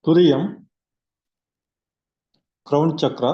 துரியம், crown chakra,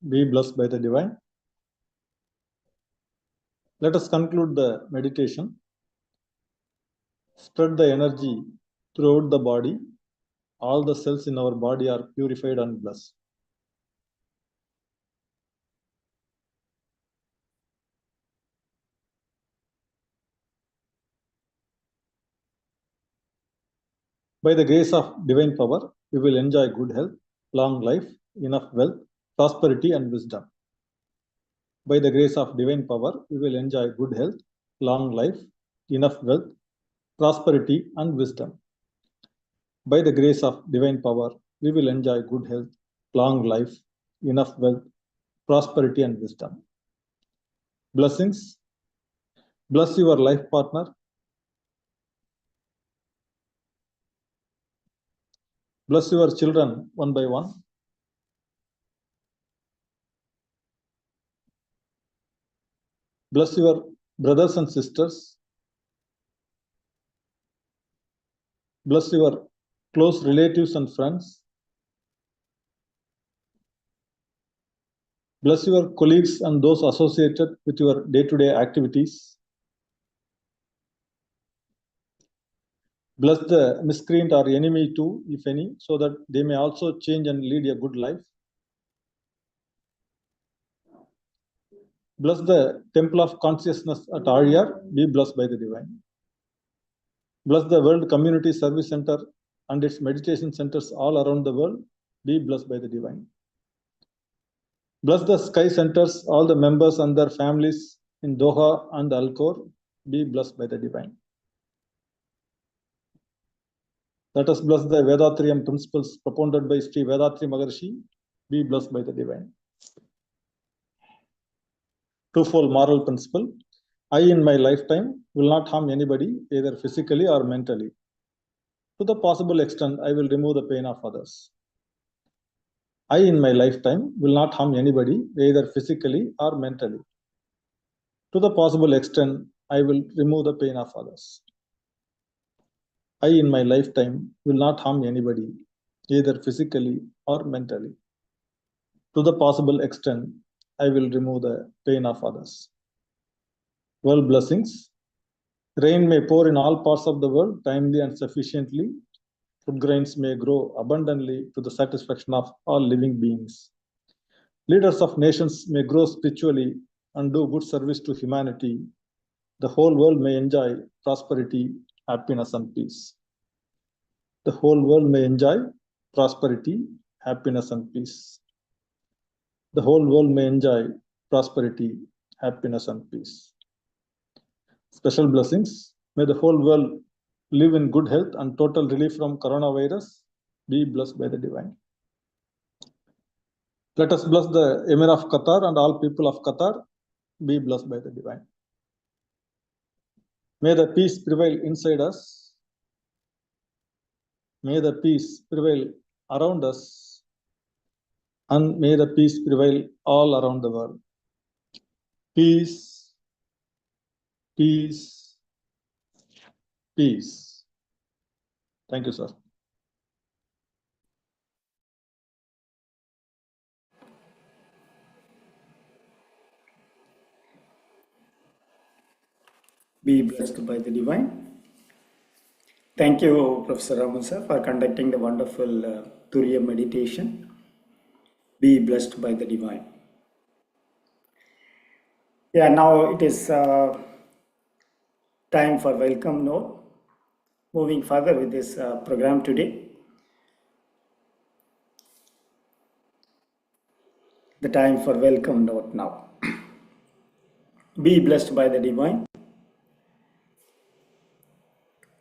be blessed by the divine. Let us conclude the meditation. Spread the energy throughout the body. All the cells in our body are purified and blessed. By the grace of divine power, we will enjoy good health, long life, enough wealth, prosperity and wisdom. By the grace of divine power, we will enjoy good health, long life, enough wealth, prosperity and wisdom. By the grace of divine power, we will enjoy good health, long life, enough wealth, prosperity and wisdom. Blessings. Bless your life partner. Bless your children one by one. Bless your brothers and sisters. Bless your close relatives and friends. Bless your colleagues and those associated with your day-to-day activities. Bless the miscreant or enemy too, if any, so that they may also change and lead a good life. Bless the temple of consciousness at Aryar, be blessed by the divine. Bless the World Community Service Center and its meditation centers all around the world, be blessed by the divine. Bless the Sky Centers, all the members and their families in Doha and Alcor, be blessed by the divine. Let us bless the Vedatrium principles propounded by Sri Vedatri Maharshi, be blessed by the divine. Twofold moral principle. I in my lifetime will not harm anybody, either physically or mentally. To the possible extent, I will remove the pain of others. I in my lifetime will not harm anybody, either physically or mentally. To the possible extent, I will remove the pain of others. I in my lifetime will not harm anybody, either physically or mentally. To the possible extent, I will remove the pain of others. World blessings. Rain may pour in all parts of the world timely and sufficiently. Food grains may grow abundantly to the satisfaction of all living beings. Leaders of nations may grow spiritually and do good service to humanity. The whole world may enjoy prosperity, happiness, and peace. The whole world may enjoy prosperity, happiness, and peace. The whole world may enjoy prosperity, happiness, and peace. Special blessings. May the whole world live in good health and total relief from coronavirus. Be blessed by the divine. Let us bless the Emir of Qatar and all people of Qatar. Be blessed by the divine. May the peace prevail inside us. May the peace prevail around us. And may the peace prevail all around the world. Peace, peace, peace. Thank you, sir. Be blessed by the divine. Thank you, Professor Raman sir, for conducting the wonderful Turiya meditation. Be blessed by the divine. Yeah, now it is time for welcome note. Moving further with this program today. The time for welcome note now. Be blessed by the divine.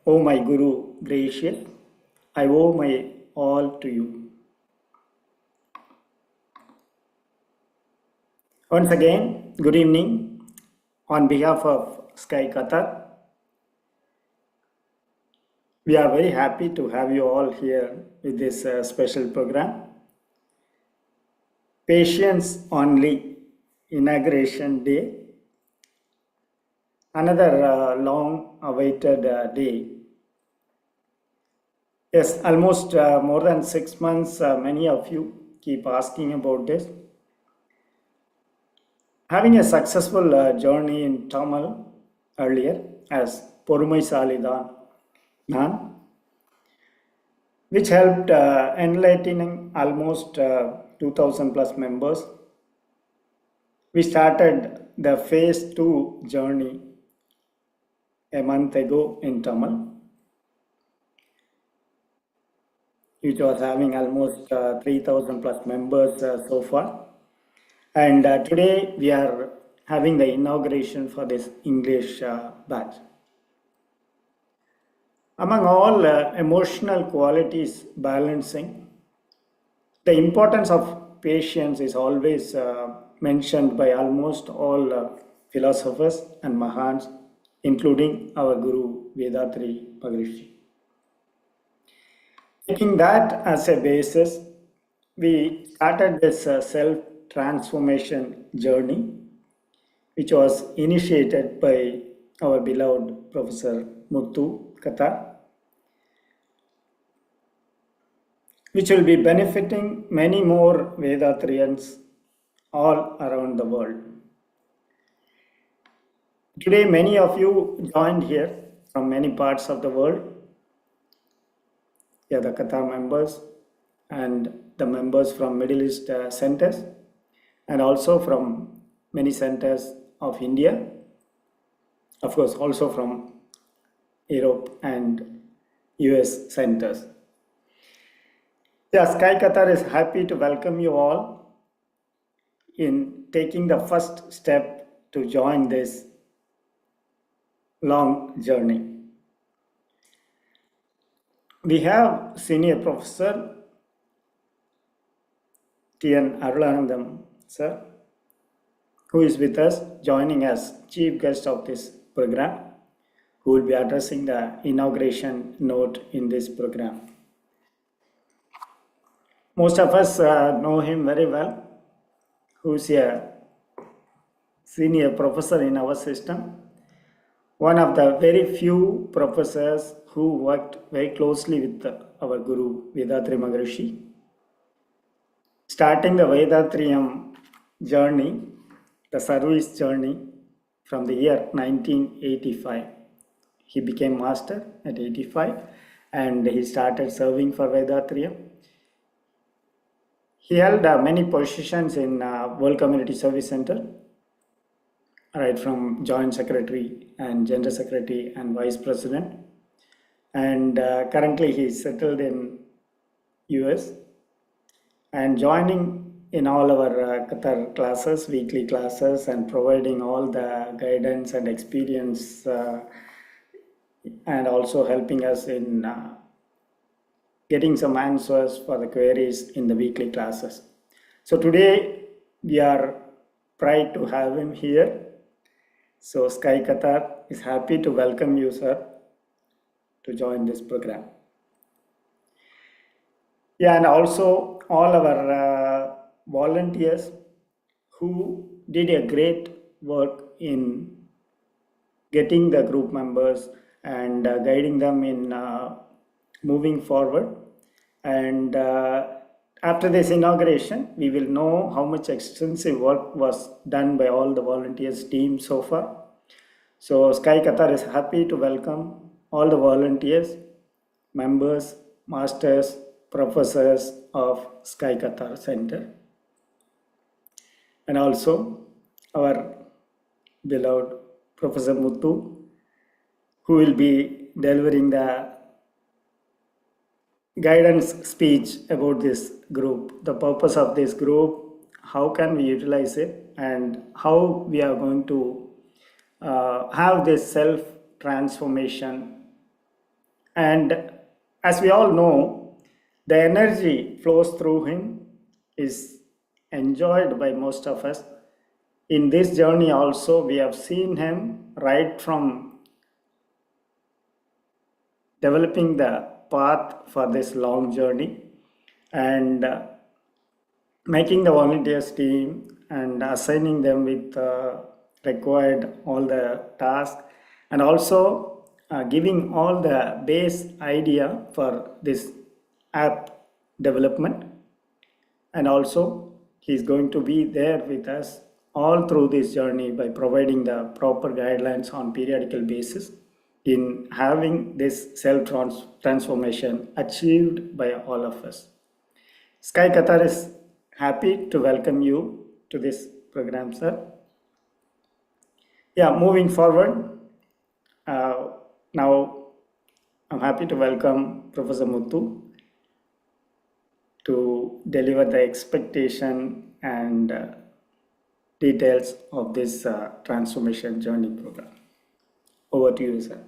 O my Guru gracious, I owe my all to you. Once again, good evening. On behalf of Sky Qatar, we are very happy to have you all here with this special program. Patience only, Inauguration Day. Another long awaited day. Yes, almost more than 6 months, many of you keep asking about this. having a successful journey in Tamil earlier as Porumai Salidan Nan, which helped enlightening almost 2000 plus members. We started the phase 2 journey a month ago in Tamil, which was having almost 3000 plus members so far. And today we are having the inauguration for this English batch. Among all emotional qualities balancing, the importance of patience is always mentioned by almost all philosophers and Mahans, including our Guru Vedatri Maharishi. Taking that as a basis, we started this self-transformation journey, which was initiated by our beloved Professor Muthu Kata, which will be benefiting many more Vedatrians all around the world. Today, many of you joined here from many parts of the world. Yeah, the Kata members and the members from Middle East centers, and also from many centers of India, of course also from Europe and US centers. Yeah, Sky Qatar is happy to welcome you all in taking the first step to join this long journey. We have Senior Professor T.N. Arulanandam, sir, who is with us, joining as chief guest of this program, who will be addressing the inauguration note in this program. Most of us know him very well, who is a senior professor in our system, one of the very few professors who worked very closely with our Guru Vedatri Maharishi. Starting the Vedatriyam journey, the service journey from the year 1985. He became master at 85 and he started serving for Vedatriyam. He held many positions in World Community Service Center, right from Joint Secretary and General Secretary and Vice President. And currently he is settled in US and joining in all our Qatar classes, weekly classes, and providing all the guidance and experience and also helping us in getting some answers for the queries in the weekly classes. So today we are proud to have him here. So Sky Qatar is happy to welcome you, sir, to join this program. Yeah, and also all our volunteers who did a great work in getting the group members and guiding them in moving forward. And after this inauguration, we will know how much extensive work was done by all the volunteers team so far. So Sky Qatar is happy to welcome all the volunteers, members, masters, professors of Sky Qatar Center, and also our beloved Professor Muthu, who will be delivering the guidance speech about this group, the purpose of this group, how can we utilize it, and how we are going to have this self-transformation. And as we all know, the energy flows through him, is enjoyed by most of us. In this journey also, we have seen him right from developing the path for this long journey and making the volunteers team and assigning them with required all the tasks, and also giving all the base idea for this app development. And also he is going to be there with us all through this journey by providing the proper guidelines on periodical basis in having this self transformation achieved by all of us. Sky Qatar is happy to welcome you to this program, sir. Yeah, moving forward, now I'm happy to welcome Professor Muthu to deliver the expectation and details of this transformation journey program. Over to you, sir.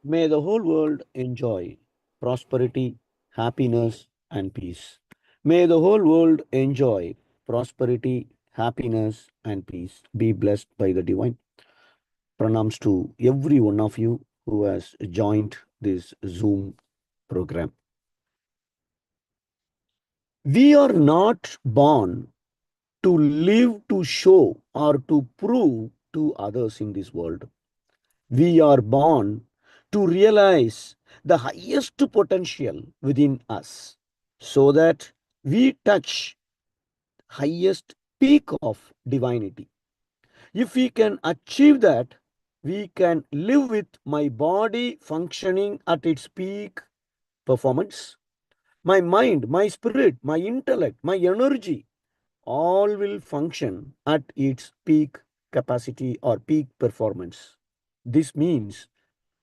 May the whole world enjoy prosperity, happiness, and peace. May the whole world enjoy prosperity, happiness, and peace. Be blessed by the divine. Pranams to every one of you who has joined this Zoom program. We are not born to live to show or to prove to others in this world. We are born to realize the highest potential within us so that we touch highest peak of divinity. If we can achieve that, we can live with my body functioning at its peak performance. My mind, my spirit, my intellect, my energy, all will function at its peak capacity or peak performance. This means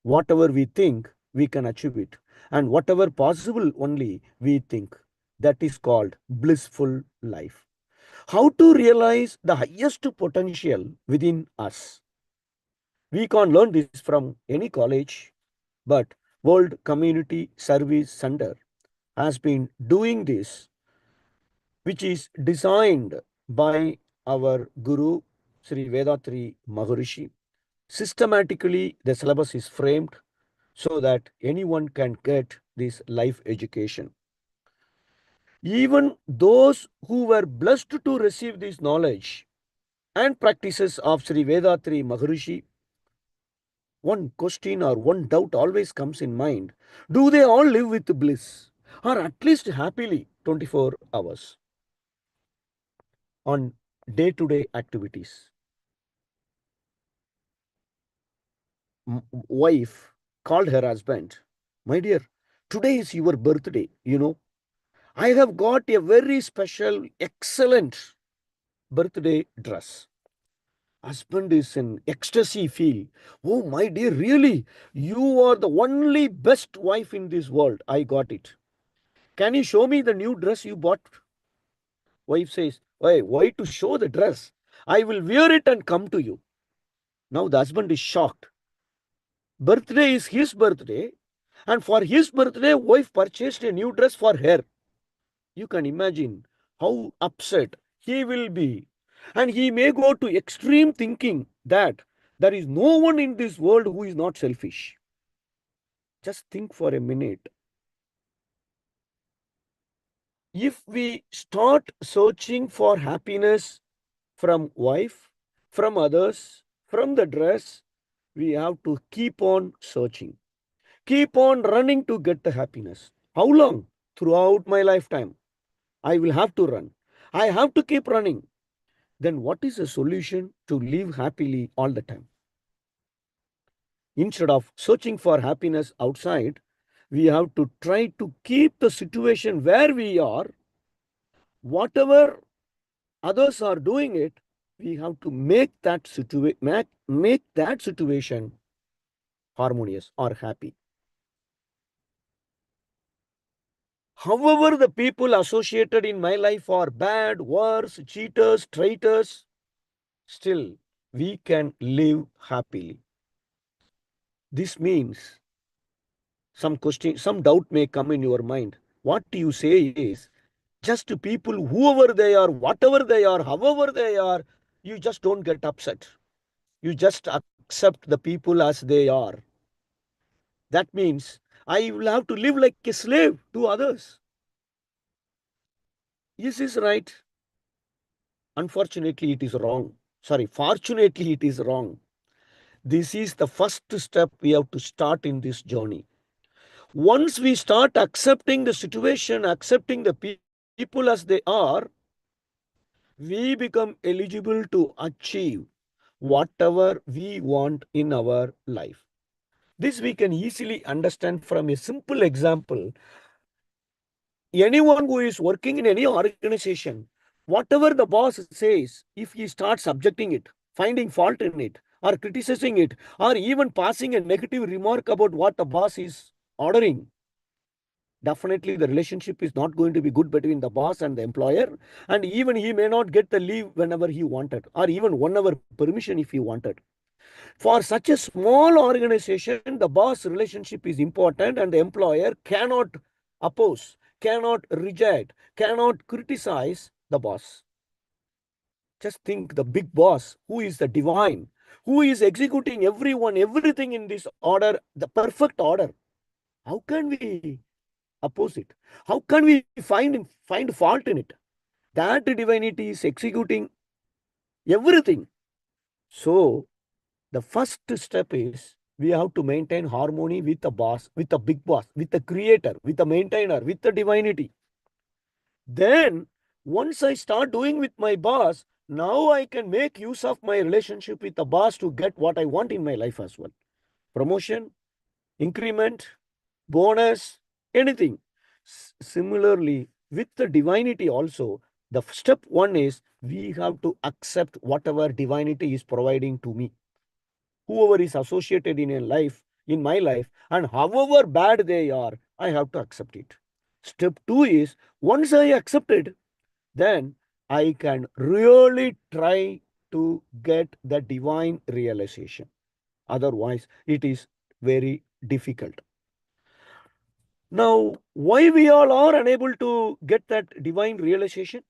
whatever we think, we can achieve it. And whatever possible only we think. That is called blissful life. How to realize the highest potential within us? We can't learn this from any college, but World Community Service Center has been doing this, which is designed by our Guru Sri Vedatri Maharishi. Systematically, the syllabus is framed so that anyone can get this life education. Even those who were blessed to receive this knowledge and practices of Sri Vedatri Maharishi, one question or one doubt always comes in mind. Do they all live with bliss or at least happily 24 hours on day-to-day activities? Wife called her husband, my dear, today is your birthday, I have got a very special, excellent birthday dress. Husband is in ecstasy, feel. Oh, my dear, really? You are the only best wife in this world. I got it. Can you show me the new dress you bought? Wife says, hey, why to show the dress? I will wear it and come to you. Now the husband is shocked. Birthday is his birthday. And for his birthday, wife purchased a new dress for her. You can imagine how upset he will be. And he may go to extreme thinking that there is no one in this world who is not selfish. Just think for a minute. If we start searching for happiness from wife, from others, from the dress, we have to keep on searching. Keep on running to get the happiness. How long? Throughout my lifetime. I will have to run. I have to keep running. Then what is the solution to live happily all the time? Instead of searching for happiness outside, we have to try to keep the situation where we are. Whatever others are doing it, we have to make that situation harmonious or happy. However, the people associated in my life are bad, worse, cheaters, traitors, still we can live happily. This means some doubt may come in your mind. What you say is, just people, whoever they are, whatever they are, however they are, you just don't get upset. You just accept the people as they are. That means I will have to live like a slave to others. Is this right? Unfortunately, it is wrong. Fortunately, it is wrong. This is the first step we have to start in this journey. Once we start accepting the situation, accepting the people as they are, we become eligible to achieve whatever we want in our life. This we can easily understand from a simple example. Anyone who is working in any organization, whatever the boss says, if he starts subjecting it, finding fault in it, or criticizing it, or even passing a negative remark about what the boss is ordering, definitely the relationship is not going to be good between the boss and the employer, and even he may not get the leave whenever he wanted, or even 1 hour permission if he wanted. For such a small organization, the boss relationship is important, and the employer cannot oppose, cannot reject, cannot criticize the boss. Just think the big boss, who is the divine, who is executing everything in this order, the perfect order. How can we oppose it? How can we find fault in it? That divinity is executing everything. So the first step is we have to maintain harmony with the boss, with the big boss, with the creator, with the maintainer, with the divinity. Then once I start doing with my boss, now I can make use of my relationship with the boss to get what I want in my life as well. Promotion, increment, bonus, anything. Similarly, with the divinity also, the step one is we have to accept whatever divinity is providing to me. Whoever is associated in my life, and however bad they are, I have to accept it. Step two is once I accept it, then I can really try to get the divine realization. Otherwise, it is very difficult. Now, why we all are unable to get that divine realization?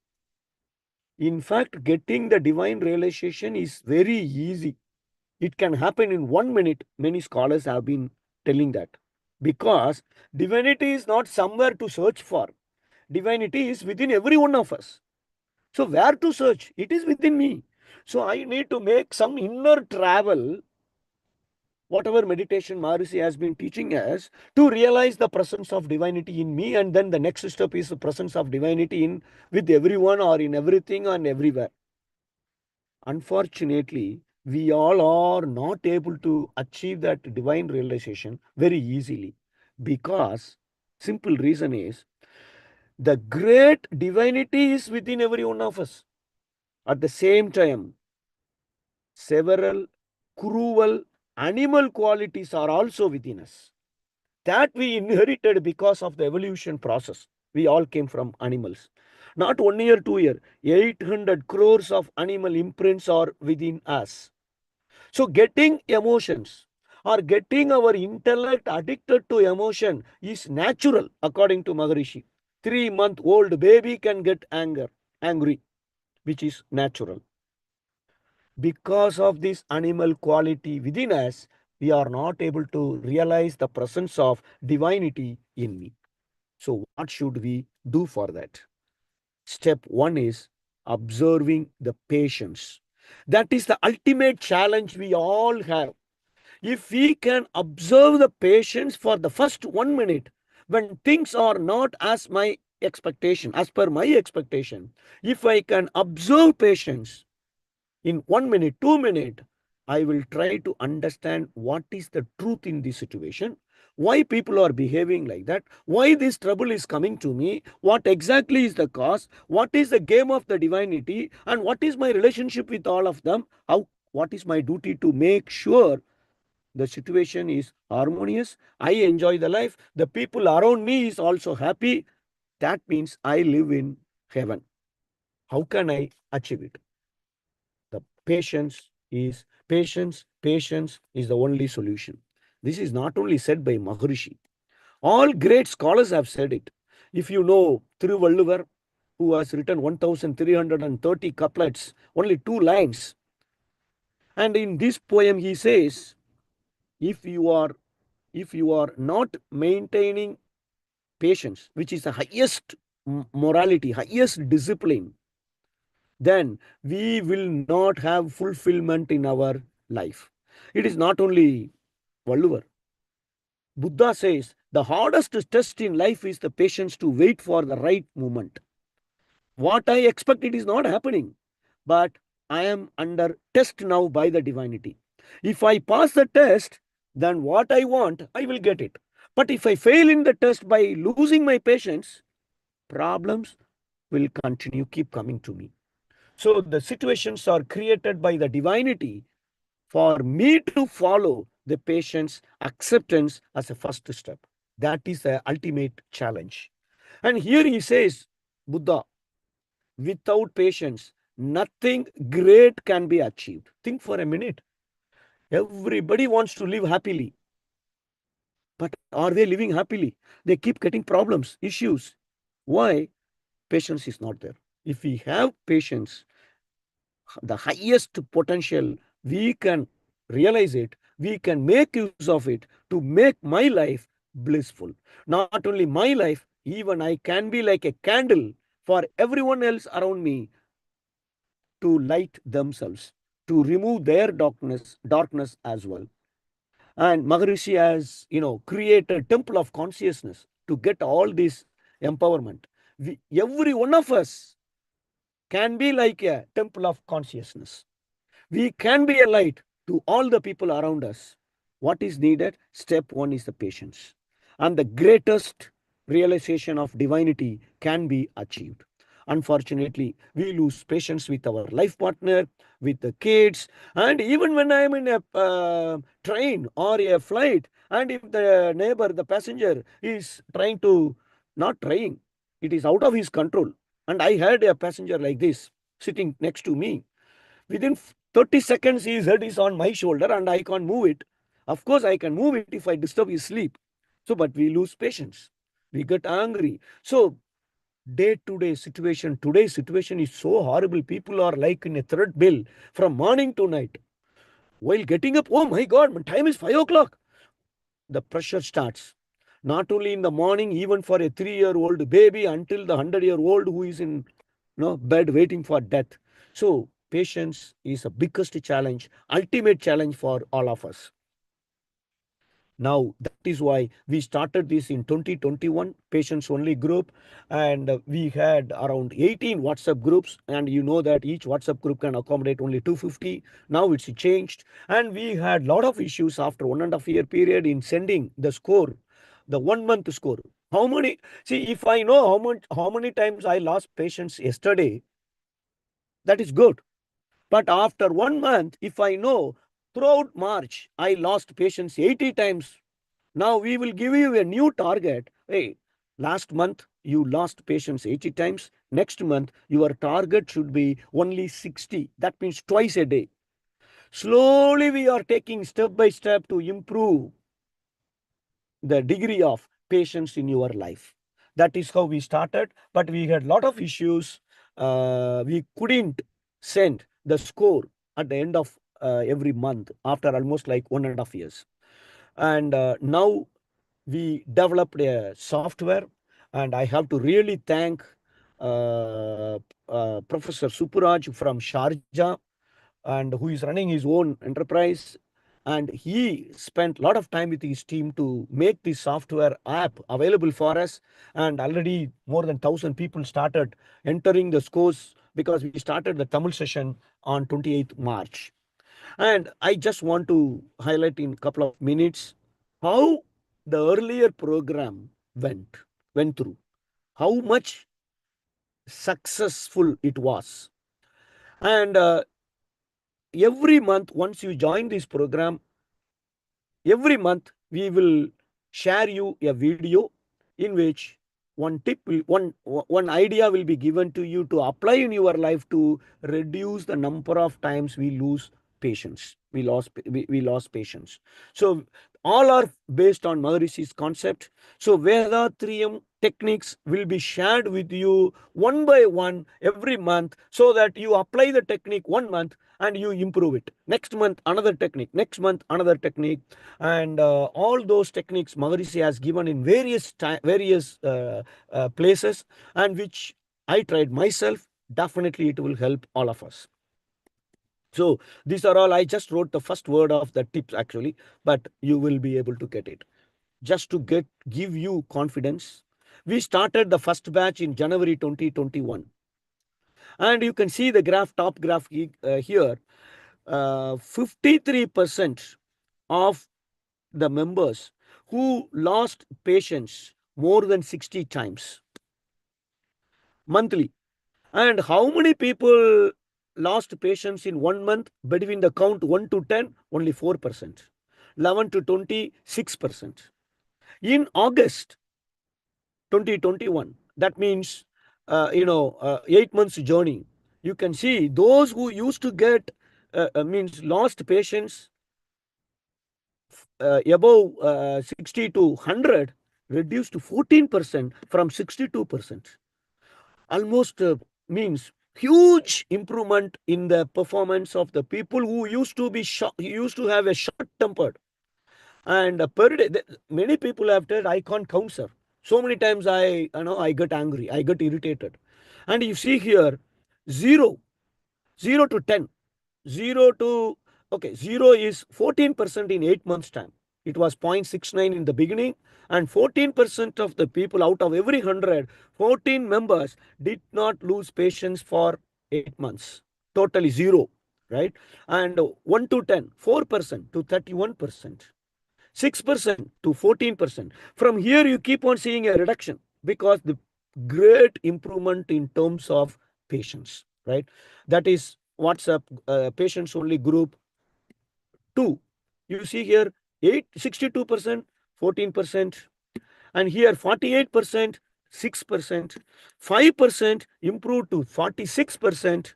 In fact, getting the divine realization is very easy. It can happen in 1 minute. Many scholars have been telling that. Because divinity is not somewhere to search for. Divinity is within every one of us. So where to search? It is within me. So I need to make some inner travel, whatever meditation Maharishi has been teaching us, to realize the presence of divinity in me. And then the next step is the presence of divinity in with everyone or in everything and everywhere. Unfortunately, we all are not able to achieve that divine realization very easily, because simple reason is the great divinity is within every one of us. At the same time, several cruel animal qualities are also within us that we inherited because of the evolution process. We all came from animals. Not 1 year, 2 year, 800 crores of animal imprints are within us. So getting emotions or getting our intellect addicted to emotion is natural, according to Maharishi. 3-month-old baby can get angry, which is natural. Because of this animal quality within us, we are not able to realize the presence of divinity in me. So what should we do for that? Step one is observing the patience. That is the ultimate challenge we all have. If we can observe the patience for the first 1 minute, when things are not as per my expectation, if I can observe patience in 1 minute, 2 minutes, I will try to understand what is the truth in this situation, why people are behaving like that, why this trouble is coming to me, what exactly is the cause, what is the game of the divinity, and what is my relationship with all of them, what is my duty to make sure the situation is harmonious, I enjoy the life, the people around me is also happy. That means I live in heaven. How can I achieve it? The patience is the only solution. This is not only said by Maharishi. All great scholars have said it. If you know Thiruvalluvar, who has written 1330 couplets, only 2 lines. And in this poem he says, if you are not maintaining patience, which is the highest morality, highest discipline, then we will not have fulfillment in our life. It is not only Valluvar. Buddha says the hardest test in life is the patience to wait for the right moment. What I expect, it is not happening. but I am under test now by the divinity. If I pass the test, then what I want, I will get it. But if I fail in the test by losing my patience, problems will continue, keep coming to me. So the situations are created by the divinity for me to follow the patience acceptance as a first step. That is the ultimate challenge. And here he says, Buddha, without patience, nothing great can be achieved. Think for a minute. Everybody wants to live happily. But are they living happily? They keep getting problems, issues. Why? Patience is not there. If we have patience, the highest potential, we can realize it, we can make use of it to make my life blissful. Not only my life, even I can be like a candle for everyone else around me to light themselves, to remove their darkness as well. And Maharishi has, created temple of consciousness to get all this empowerment. Every one of us can be like a temple of consciousness. We can be a light to all the people around us. What is needed? Step one is the patience. And the greatest realization of divinity can be achieved. Unfortunately, we lose patience with our life partner, with the kids, and even when I am in a train or a flight, and if the neighbor, the passenger, is trying to, not trying, it is out of his control. And I had a passenger like this sitting next to me. Within 30 seconds, his head is on my shoulder and I can't move it. Of course, I can move it if I disturb his sleep. So, but we lose patience. We get angry. So, day-to-day situation, today's situation is so horrible. People are like in a treadmill from morning to night. While getting up, oh my God, my time is 5 o'clock. The pressure starts. Not only in the morning, even for a 3-year-old baby until the 100-year-old who is in bed waiting for death. So patience is the biggest challenge, ultimate challenge for all of us. Now, that is why we started this in 2021, patients only group, and we had around 18 WhatsApp groups, and you know that each WhatsApp group can accommodate only 250. Now it's changed, and we had a lot of issues after 1.5 year period in sending the score, the 1 month score. How many, see, if I know how many times I lost patients yesterday, that is good. But after 1 month, if I know throughout March, I lost patients 80 times, now we will give you a new target. Hey, last month you lost patients 80 times. Next month, your target should be only 60. That means twice a day. Slowly we are taking step by step to improve the degree of patience in your life. That is how we started, but we had a lot of issues. We couldn't send the score at the end of every month after almost like 1.5 years. And now we developed a software, and I have to really thank Professor Supuraj from Sharjah, and who is running his own enterprise. And he spent a lot of time with his team to make this software app available for us. And already more than 1,000 people started entering the scores because we started the Tamil session on 28th March. And I just want to highlight in a couple of minutes how the earlier program went through, how much successful it was. And every month, once you join this program, every month we will share you a video in which one tip, one idea will be given to you to apply in your life to reduce the number of times we lose patience. We lost patience. So all are based on Maharishi's concept. So Vedatriyam techniques will be shared with you one by one every month so that you apply the technique 1 month and you improve it. Next month, another technique. Next month, another technique. And all those techniques Maharishi has given in various places, and which I tried myself. Definitely, it will help all of us. So these are all, I just wrote the first word of the tips actually, but you will be able to get it. Just to give you confidence, we started the first batch in January 2021. And you can see the graph, top graph here. 53% of the members who lost patients more than 60 times monthly. And how many people lost patients in 1 month? Between the count 1 to 10, only 4%. 11 to 20, 6%. In August 2021, that means 8 months journey, you can see those who used to get means lost patients above 60 to 100 reduced to 14% from 62%. Almost means huge improvement in the performance of the people who used to have a short tempered. And per day, many people have said, I can't count, sir. So many times I get angry, I get irritated. And you see here, 0 to 10. 0 to, okay, 0 is 14% in 8 months time. It was 0.69 in the beginning, and 14% of the people out of every 100, 14 members did not lose patients for 8 months. Totally 0, right? And 1 to 10, 4% to 31%. 6% to 14%. From here, you keep on seeing a reduction because the great improvement in terms of patients, right? That is what's up, patients only group 2. You see here 62%, 14%, and here 48%, 6%, 5% improved to 46%,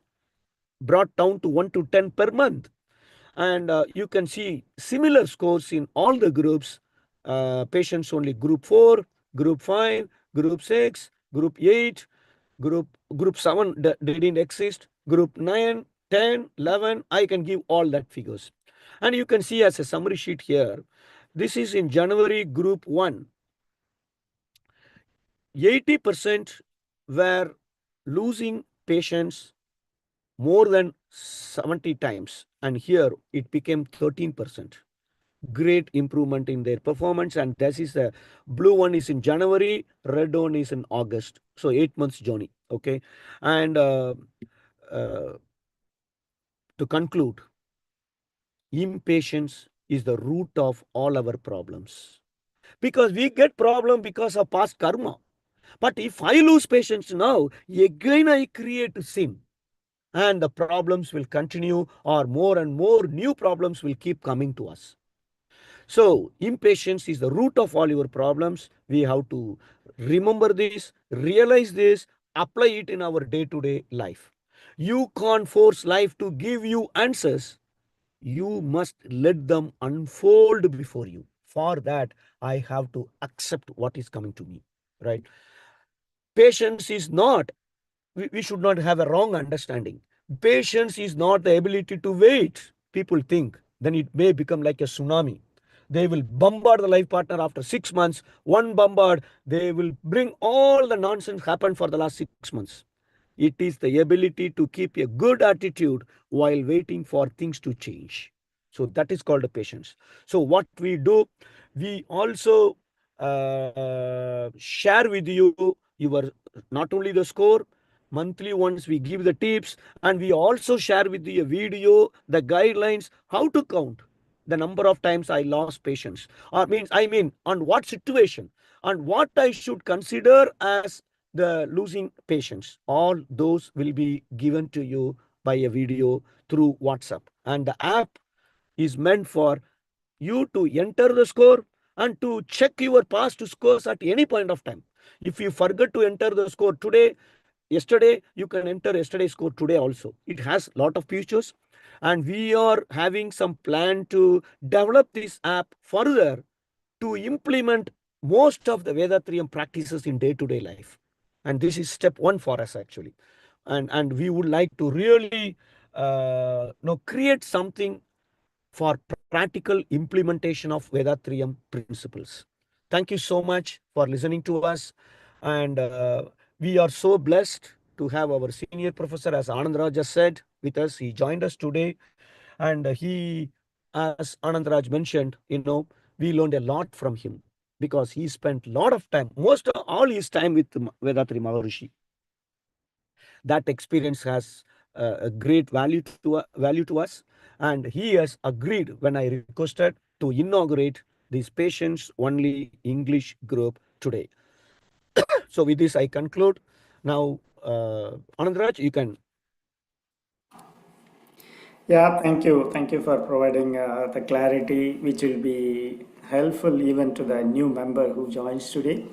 brought down to 1 to 10 per month. And you can see similar scores in all the groups. Patients only group 4, group 5, group 6, group 8, group 7 didn't exist, group 9, 10, 11. I can give all that figures. And you can see as a summary sheet here, this is in January group 1. 80% were losing patients more than 70 times, and here it became 13%. Great improvement in their performance, and this is the blue one is in January, red one is in August. So 8 months journey. Okay, and to conclude, impatience is the root of all our problems, because we get problem because of past karma. But if I lose patience now, again I create sin, and the problems will continue, or more and more new problems will keep coming to us. So impatience is the root of all your problems. We have to remember this, realize this, apply it in our day-to-day life. You can't force life to give you answers. You must let them unfold before you. For that, I have to accept what is coming to me, right? Patience is not, we should not have a wrong understanding. Patience is not the ability to wait. People think then it may become like a tsunami. They will bombard the life partner after 6 months. One bombard, they will bring all the nonsense happened for the last 6 months. It is the ability to keep a good attitude while waiting for things to change. So that is called a patience. So what we do, we also share with you your not only the score, monthly once we give the tips, and we also share with you a video, the guidelines, how to count the number of times I lost patients, or I mean on what situation, and what I should consider as the losing patients. All those will be given to you by a video through WhatsApp. And the app is meant for you to enter the score and to check your past scores at any point of time. If you forget to enter the score today, yesterday, you can enter yesterday's score today also. It has a lot of features, and we are having some plan to develop this app further to implement most of the Vedatriyam practices in day-to-day life. And this is step 1 for us actually. And we would like to really create something for practical implementation of Vedatriyam principles. Thank you so much for listening to us. And we are so blessed to have our senior professor, as Anandraj just said, with us. He joined us today. And he, as Anandraj mentioned, we learned a lot from him because he spent a lot of time, most of all his time with Vedatri Maharishi. that experience has a great value to us. And he has agreed when I requested to inaugurate this patients only English group today. So with this, I conclude. Now, Anandraj, you can. Yeah, thank you. Thank you for providing the clarity, which will be helpful even to the new member who joins today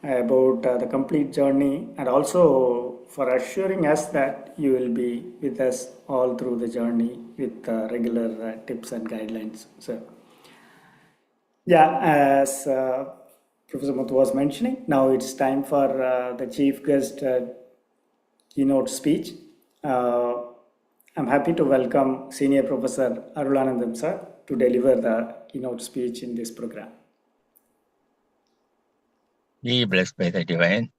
about the complete journey, and also for assuring us that you will be with us all through the journey with regular tips and guidelines. So, yeah, as Professor Muthu was mentioning, now it's time for the chief guest keynote speech. I'm happy to welcome Senior Professor Arulanandam sir to deliver the keynote speech in this program. Be blessed by the divine.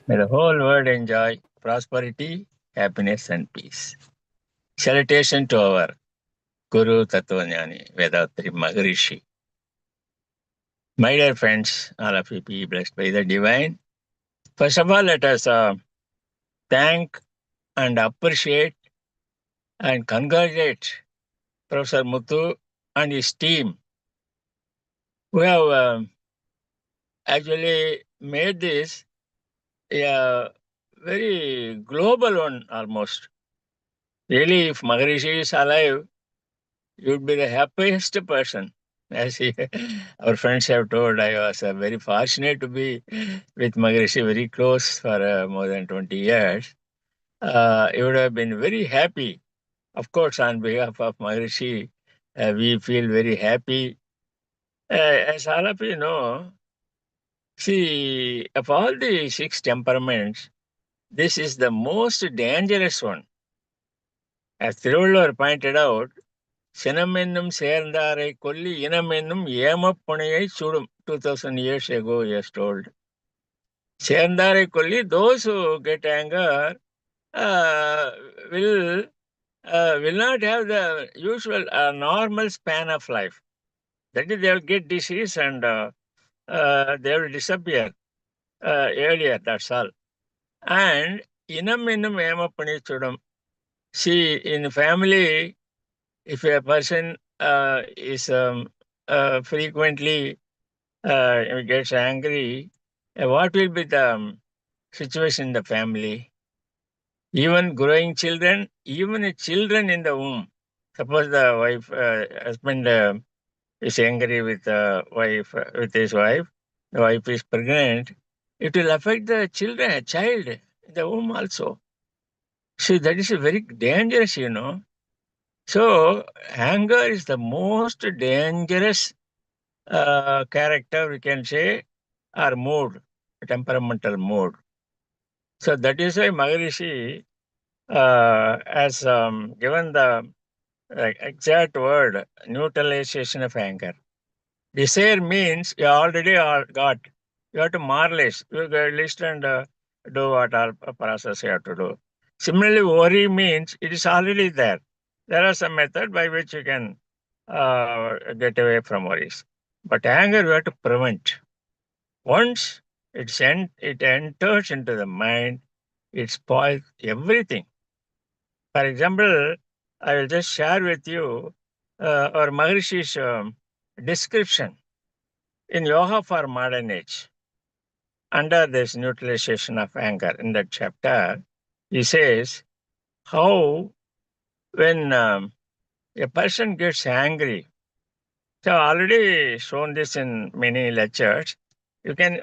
May the whole world enjoy prosperity, happiness, and peace. Salutation to our Guru Tattvanyani Vedatri Maharishi. My dear friends, all of you be blessed by the divine. First of all, let us thank and appreciate and congratulate Professor Muthu and his team who have actually made this a very global one almost. Really, if Maharishi is alive, you'd be the happiest person. As our friends have told, I was very fortunate to be with Maharishi very close for more than 20 years. You would have been very happy. Of course, on behalf of Maharishi, we feel very happy. As all of you know, see, of all the 6 temperaments, this is the most dangerous one. As Thiruvalur pointed out, சினமென்னும் சேர்ந்தாரை கொல்லி இனமென்னும் ஏமப்புனையை சுடும். 2000 years ago, he has told. சேர்ந்தாரை Kolli, those who get anger will not have the usual normal span of life. That is, they will get disease and they will disappear earlier, that's all. And இனமென்னும் ஏமப்புனை சுடும். See, in family, if a person is frequently gets angry, what will be the situation in the family? Even growing children, even children in the womb. Suppose the wife, husband is angry with with his wife. The wife is pregnant. It will affect the children, child in the womb also. So that is very dangerous, you know. So, anger is the most dangerous character, we can say, or mood, temperamental mood. So, that is why Maharishi has given the exact word, neutralization of anger. Desire means you already got. You have to moralize. You get list and do what all process you have to do. Similarly, worry means it is already there. There are some method by which you can get away from worries. But anger, you have to prevent. Once it enters into the mind, it spoils everything. For example, I will just share with you our Maharishi's description in Yoga for Modern Age. Under this neutralization of anger, in that chapter, he says how when a person gets angry, so I already shown this in many lectures. You can,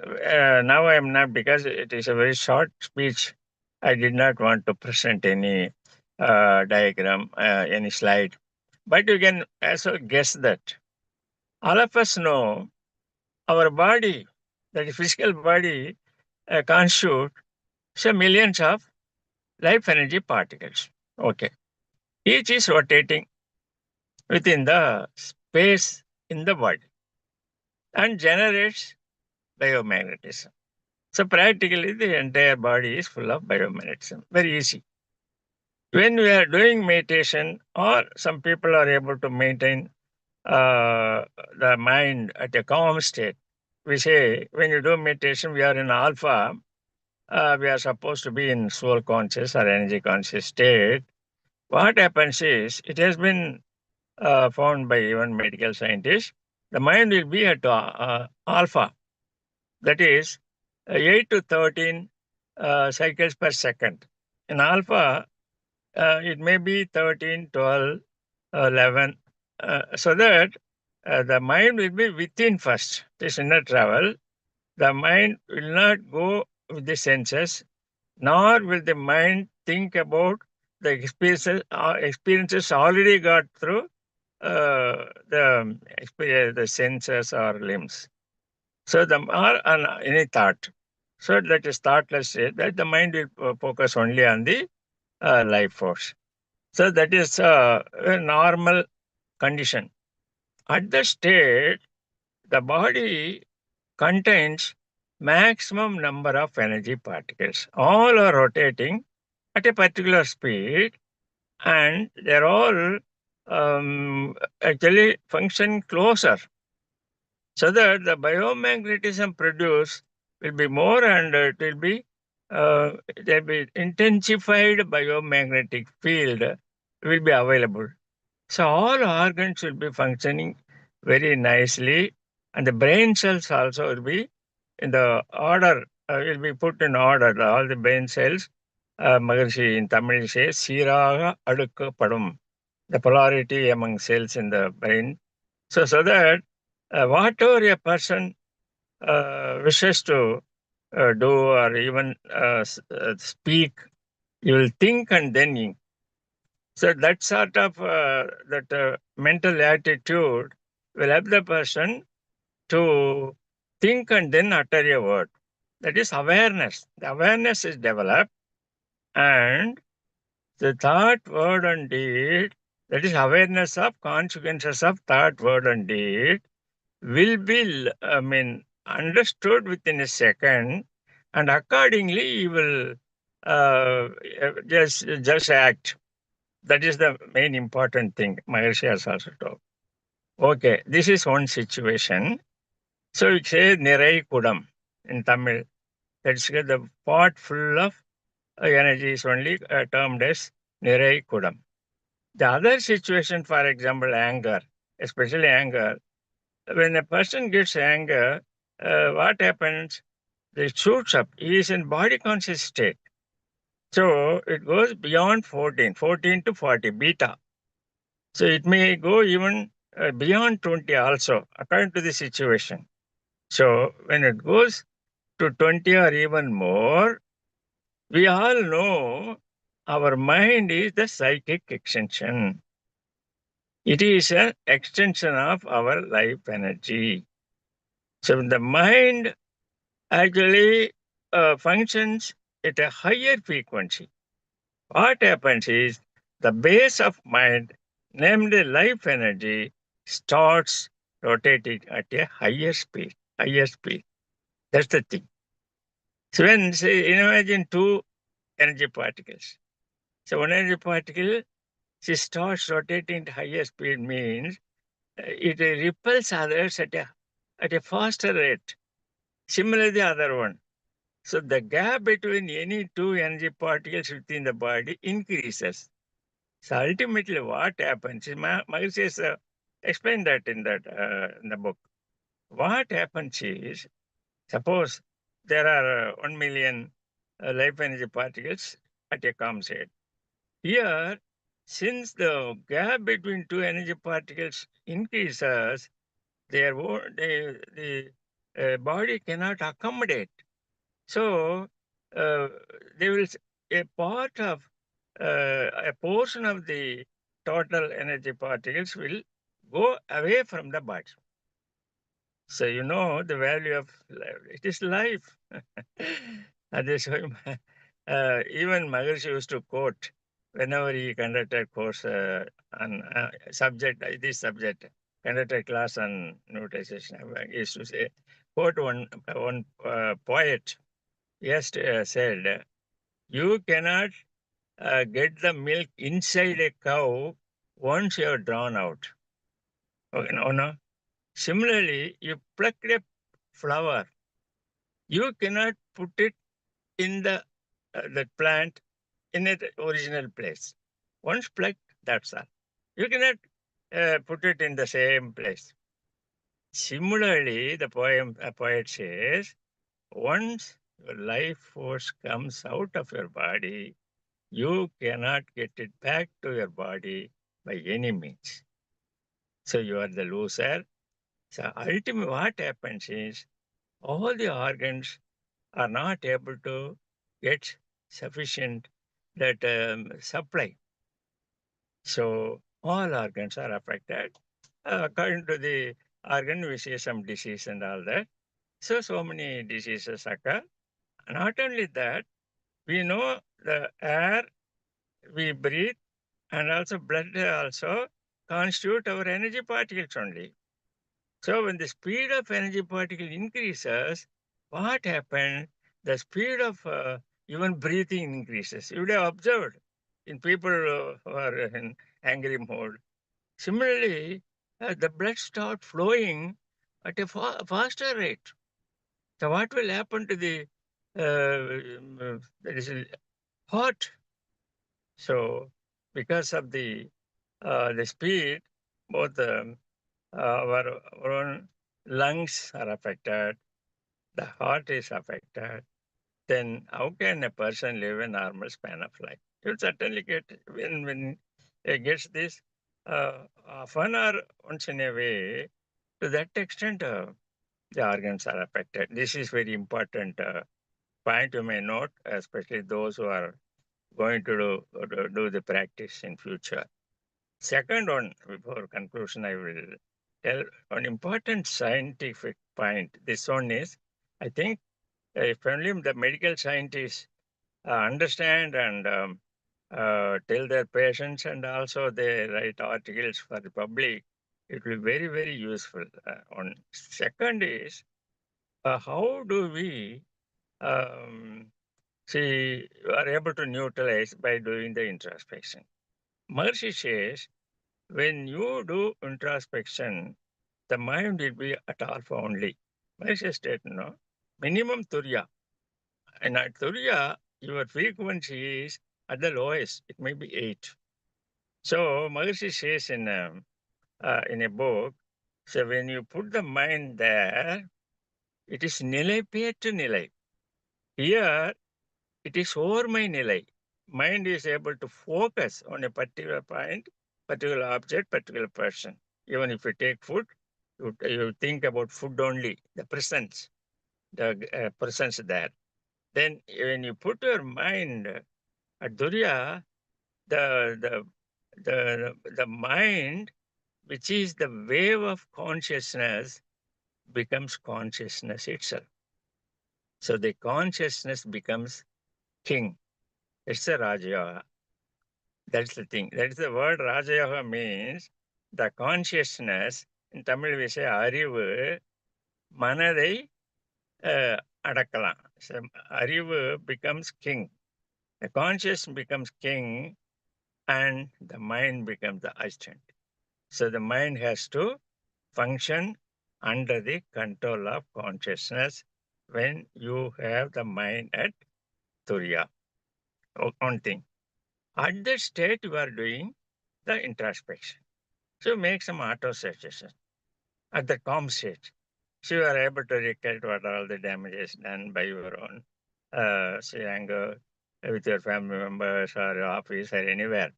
now I am not, because it is a very short speech, I did not want to present any diagram, any slide. But you can also guess that. All of us know our body, that physical body, constitutes millions of life energy particles. Okay. Each is rotating within the space in the body and generates biomagnetism. So practically the entire body is full of biomagnetism. Very easy. When we are doing meditation, or some people are able to maintain the mind at a calm state, we say when you do meditation, we are in alpha. we are supposed to be in soul conscious or energy conscious state. What happens is, it has been found by even medical scientists, the mind will be at alpha, that is 8 to 13 cycles per second. In alpha, it may be 13, 12, 11, so that the mind will be within first, this inner travel. The mind will not go with the senses, nor will the mind think about the experiences already got through the senses or limbs. So or any thought. So that is thoughtless state, that the mind will focus only on the life force. So that is a normal condition. At the state, the body contains maximum number of energy particles. All are rotating at a particular speed, and they're all actually function closer, so that the biomagnetism produced will be more, and it will be there will be intensified biomagnetic field will be available. So all organs will be functioning very nicely, and the brain cells also will be in the order, will be put in order. All the brain cells, Maharshi in Tamil says, "Siraga adukkapadum," the polarity among cells in the brain. So that whatever a person wishes to do, or even speak, you will think and then ink. So that sort of mental attitude will help the person to think and then utter a word. That is awareness. The awareness is developed, and the thought, word, and deed, that is awareness of consequences of thought, word, and deed, will be, understood within a second, and accordingly you will just act. That is the main important thing Maharshi has also told. Okay, this is one situation. So it says Nirai Kudam in Tamil. That's the pot full of energy is only termed as Nirai Kudam. The other situation, for example, anger, especially anger, when a person gets anger, what happens? It shoots up. He is in body conscious state. So it goes beyond 14 to 40, beta. So it may go even beyond 20 also, according to the situation. So when it goes to 20 or even more, we all know our mind is the psychic extension. It is an extension of our life energy. So the mind actually functions at a higher frequency. What happens is the base of mind, namely life energy, starts rotating at a higher speed. That's the thing. So when, say, imagine two energy particles. So one energy particle, she starts rotating at higher speed, means it repels others at a faster rate. Similarly, the other one. So the gap between any two energy particles within the body increases. So ultimately, what happens is, Maharishi has explained that in the book. What happens is, suppose there are 1 million life energy particles at a calm state. Here, since the gap between two energy particles increases, the body cannot accommodate. So they will a part of a portion of the total energy particles will go away from the body. So you know the value of life. It is life. That is why even Maharshi used to quote whenever he conducted course on this subject, conducted class on nutrition. He used to say, quote one poet. Yes, said, you cannot get the milk inside a cow once you are drawn out. Okay, no. Similarly, you pluck a flower, you cannot put it in the plant in its original place. Once plucked, that's all. You cannot put it in the same place. Similarly, the poet says, once your life force comes out of your body, you cannot get it back to your body by any means. So you are the loser. So ultimately what happens is all the organs are not able to get sufficient that supply. So all organs are affected. According to the organ, we see some disease and all that. So many diseases occur. Not only that, we know the air we breathe and also blood also constitute our energy particles only. So when the speed of energy particle increases, what happens? The speed of even breathing increases. You would have observed in people who are in angry mode. Similarly, the blood starts flowing at a faster rate. So what will happen to the that is heart? So because of the speed, both our own lungs are affected, the heart is affected. Then how can a person live a normal span of life? You certainly get when he gets this often or once in a way. To that extent, the organs are affected. This is very important point you may note, especially those who are going to do the practice in future. Second one, before conclusion, I will tell an important scientific point. This one is, I think, if only the medical scientists understand and tell their patients and also they write articles for the public, it will be very, very useful. On second is, how do we are able to neutralize by doing the introspection? Maharishi says, when you do introspection, the mind will be at alpha only. Maharishi state, no? Minimum turiya. And at turiya, your frequency is at the lowest. It may be 8. So Maharishi says in a book, so when you put the mind there, it is nilai to nilai. Here, it is over my nilai. Mind is able to focus on a particular point, particular object, particular person. Even if you take food, you think about food only, the presence, the presence there. Then when you put your mind at Durya, the mind, which is the wave of consciousness, becomes consciousness itself. So the consciousness becomes king. It's a Rajayoga. That's the thing. That's the word Rajayoga means the consciousness. In Tamil we say Arivu, Manadai Adakalam. So Arivu becomes king. The consciousness becomes king and the mind becomes the assistant. So the mind has to function under the control of consciousness when you have the mind at Turiya. One thing. At that state, you are doing the introspection. So make some auto-suggestion at the calm state. So you are able to recollect what all the damages done by your own, say, anger with your family members or your office or anywhere.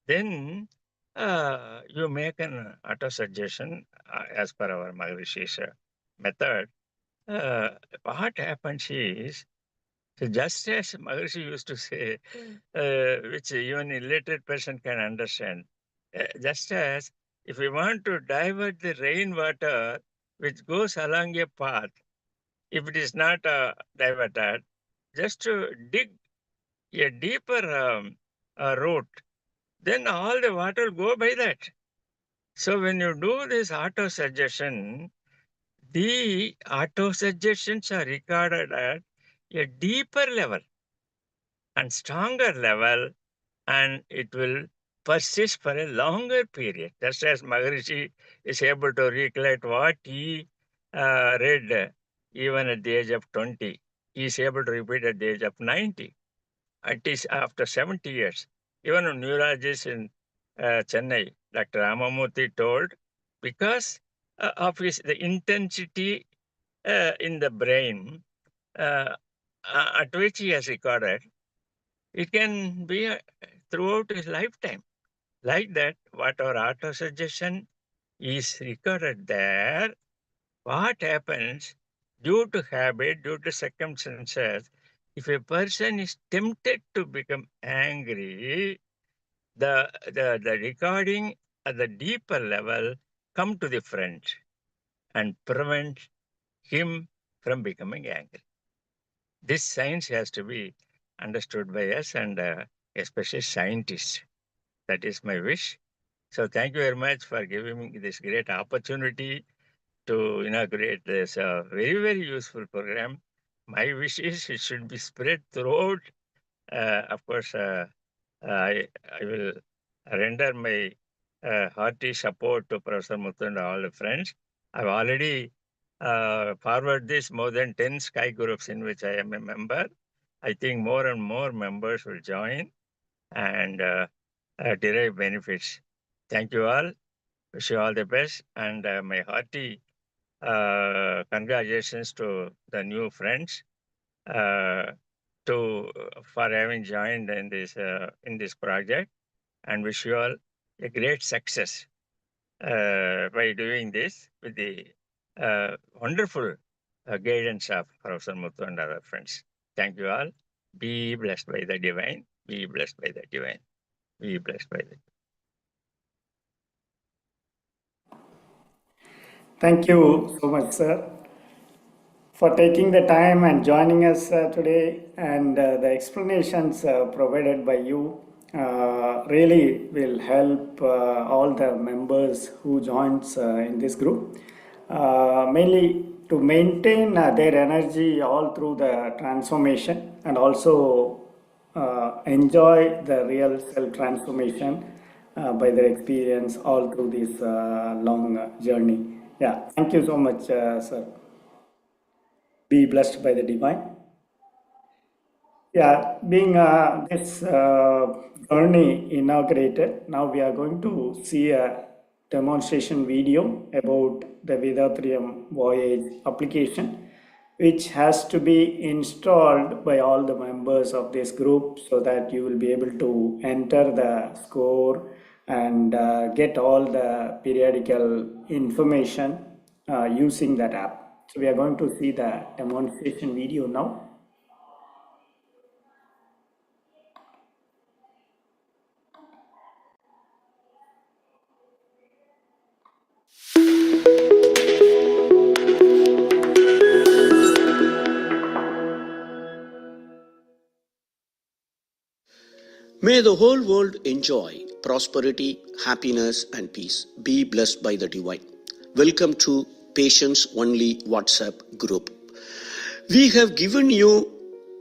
Then you make an auto-suggestion as per our Maharishi's method. What happens is, so just as Maharishi used to say, which even a illiterate person can understand, just as if we want to divert the rainwater which goes along a path, if it is not diverted, just to dig a deeper route, then all the water will go by that. So when you do this auto-suggestion, the auto-suggestions are recorded at a deeper level and stronger level, and it will persist for a longer period. Just as Maharishi is able to recollect what he read even at the age of 20. he is able to repeat at the age of 90. It is after 70 years. Even a neurologist in Chennai, Dr. Ramamurthy told, because of the intensity in the brain at which he has recorded, it can be throughout his lifetime. Like that, whatever auto-suggestion is recorded there, what happens due to habit, due to circumstances, if a person is tempted to become angry, the recording at the deeper level come to the front and prevent him from becoming angry. This science has to be understood by us and especially scientists. That is my wish. So thank you very much for giving me this great opportunity to inaugurate this very, very useful program. My wish is it should be spread throughout. Of course, I will render my hearty support to Professor Muthu and all the friends. I've already forwarded this more than 10 Sky groups in which I am a member. I think more and more members will join and derive benefits. Thank you all. Wish you all the best and my hearty congratulations to the new friends for having joined in this project, and wish you all a great success by doing this with the wonderful guidance of Professor Muthu and other friends. Thank you all. Be blessed by the divine. Be blessed by the divine. Be blessed by the divine. Thank you so much, sir, for taking the time and joining us today, and the explanations provided by you really will help all the members who joins in this group, mainly to maintain their energy all through the transformation, and also enjoy the real self transformation by their experience all through this long journey. Yeah, thank you so much, sir. Be blessed by the divine. Yeah, being this journey inaugurated, now we are going to see a demonstration video about the Vedatrium Voyage application, which has to be installed by all the members of this group so that you will be able to enter the score and get all the periodical information using that app. So we are going to see the demonstration video now. May the whole world enjoy prosperity, happiness, and peace. Be blessed by the divine. Welcome to Patients Only WhatsApp group. We have given you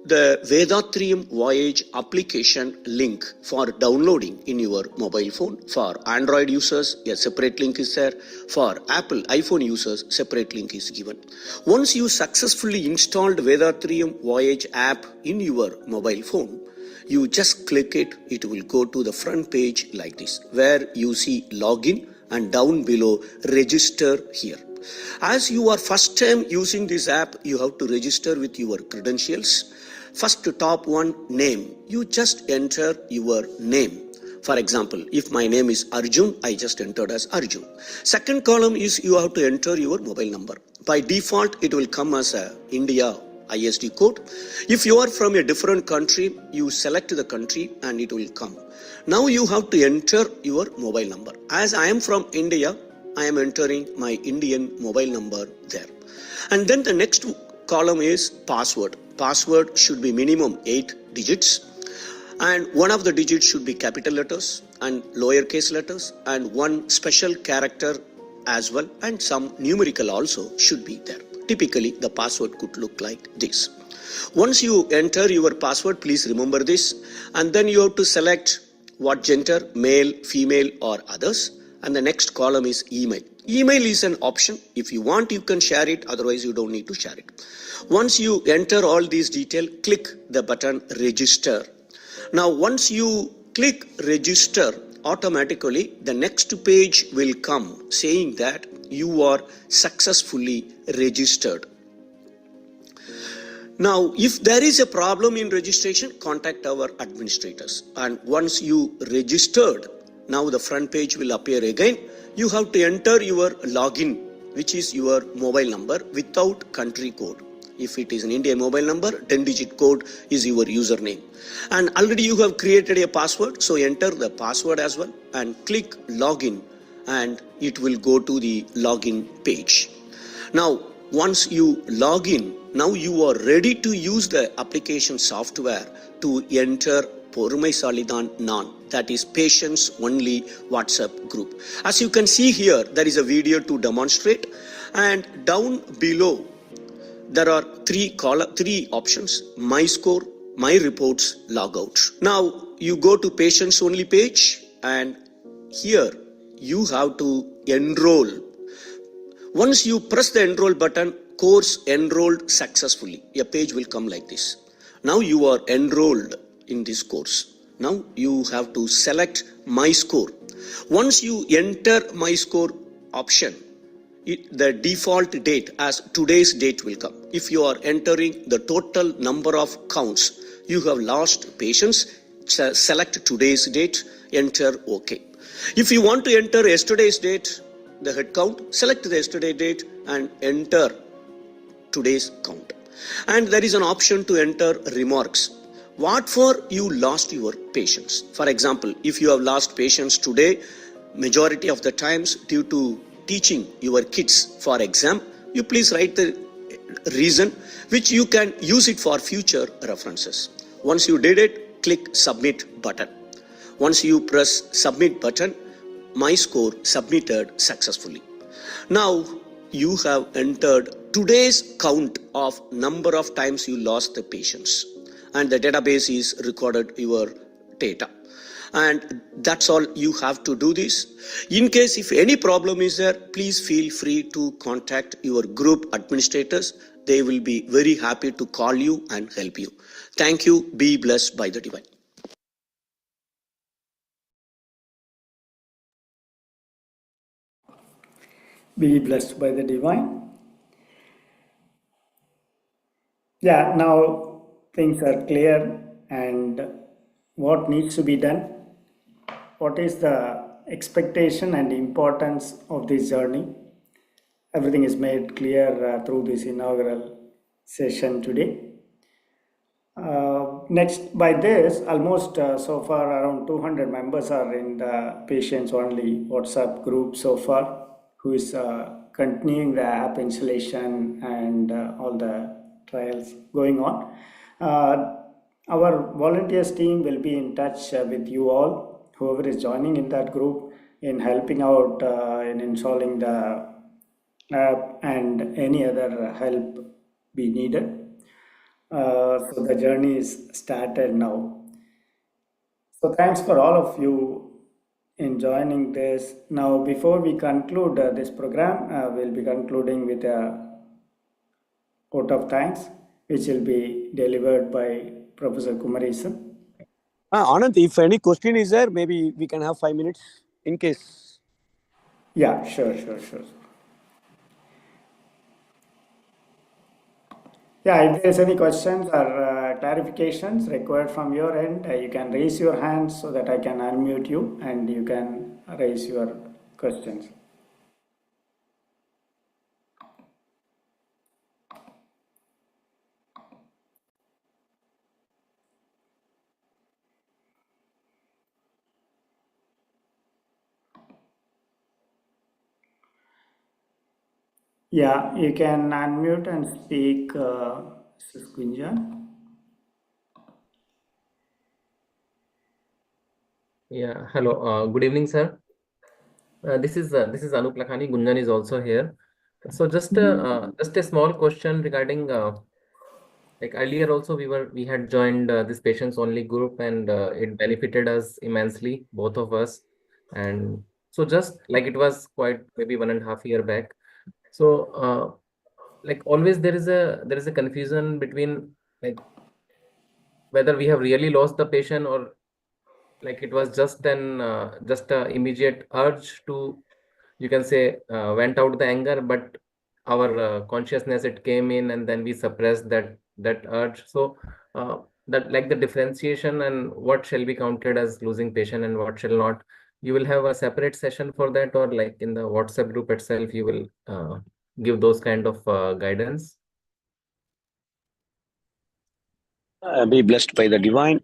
the Vedatrium Voyage application link for downloading in your mobile phone. For Android users, a separate link is there. For Apple iPhone users, separate link is given. Once you successfully installed Vedatrium Voyage app in your mobile phone, you just click it, it will go to the front page like this, where you see login and down below register here. As you are first time using this app, you have to register with your credentials. First top one, name. You just enter your name. For example, if my name is Arjun, I just entered as Arjun. Second column is you have to enter your mobile number. By default, it will come as a India ISD code. If you are from a different country, you select the country and it will come. Now you have to enter your mobile number. As I am from India, I am entering my Indian mobile number there. And then the next column is password. Password should be minimum 8 digits. And one of the digits should be capital letters and lowercase letters, and one special character as well, and some numerical also should be there. Typically, the password could look like this. Once you enter your password, please remember this, and then you have to select what gender, male, female or others, and the next column is email. Email is an option. If you want, you can share it. Otherwise, you don't need to share it. Once you enter all these details, click the button register. Now, once you click register, automatically the next page will come saying that you are successfully registered. Now, if there is a problem in registration, contact our administrators. And once you registered, now the front page will appear again. You have to enter your login, which is your mobile number without country code. If it is an Indian mobile number, 10-digit code is your username. And already you have created a password, so enter the password as well and click login, and it will go to the login page. Now, once you log in, now you are ready to use the application software to enter Porumai Salidan Nan, that is patients only WhatsApp group. As you can see here, there is a video to demonstrate, and down below there are three options: my score, my reports, logout. Now you go to patients only page, and here you have to enroll. Once you press the enroll button, course enrolled successfully. A page will come like this. Now you are enrolled in this course. Now you have to select my score. Once you enter my score option, the default date as today's date will come. If you are entering the total number of counts, you have lost patients, select today's date, enter OK. If you want to enter yesterday's date, the head count, select the yesterday date and enter today's count. And there is an option to enter remarks. What for you lost your patients? For example, if you have lost patients today, majority of the times due to teaching your kids for exam, you please write the reason which you can use it for future references. Once you did it, click submit button. Once you press submit button, my score submitted successfully. Now you have entered today's count of number of times you lost the patients, and the database is recorded your data. And that's all you have to do this. In case if any problem is there, please feel free to contact your group administrators. They will be very happy to call you and help you. Thank you. Be blessed by the divine. Be blessed by the divine. Yeah, now things are clear, and what needs to be done, what is the expectation and importance of this journey. Everything is made clear through this inaugural session today. Next, by this, almost so far around 200 members are in the patients only WhatsApp group so far, who is continuing the app installation and all the trials going on. Our volunteers team will be in touch with you all, whoever is joining in that group, in helping out in installing the app and any other help be needed. So the journey is started now. So thanks for all of you in joining this. Now, before we conclude this program, we'll be concluding with a vote of thanks, which will be delivered by Professor Kumaresan. Anand, if any question is there, maybe we can have 5 minutes in case. Yeah, sure. Yeah, if there's any questions or clarifications required from your end, you can raise your hand so that I can unmute you and you can raise your questions. Yeah, you can unmute and speak, Mrs. Gunjan. Yeah, hello. Good evening, sir. This is Anup Lakhani. Gunjan is also here. So just a small question regarding like earlier also we had joined this patients only group, and it benefited us immensely, both of us. And So just like it was quite maybe 1.5 years back. So like always there is a confusion between like whether we have really lost the patient or like it was just a immediate urge to, you can say, went out the anger, but our consciousness, it came in and then we suppressed that urge. So that like the differentiation and what shall be counted as losing patient and what shall not, you will have a separate session for that, or like in the WhatsApp group itself you will give those kind of guidance. Be blessed by the divine.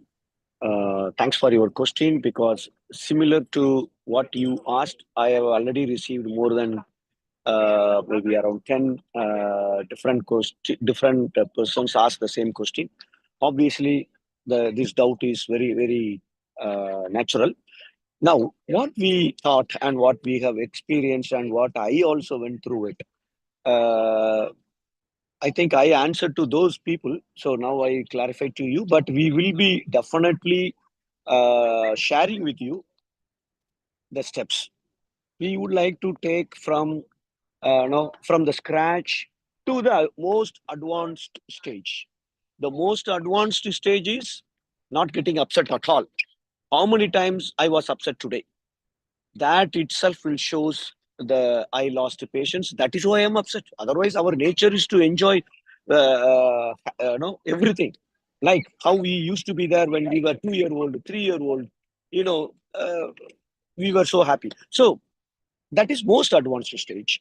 Thanks for your question, because similar to what you asked, I have already received more than maybe around 10 different persons ask the same question. Obviously, this doubt is very, very natural. Now, what we thought and what we have experienced and what I also went through it, I think I answered to those people. So now I clarify to you, but we will be definitely sharing with you the steps. We would like to take from from the scratch to the most advanced stage. The most advanced stage is not getting upset at all. How many times I was upset today? That itself will shows the I lost patience. That is why I am upset. Otherwise, our nature is to enjoy everything. Like how we used to be there when we were 2-year old, 3-year old. We were so happy. So that is most advanced stage.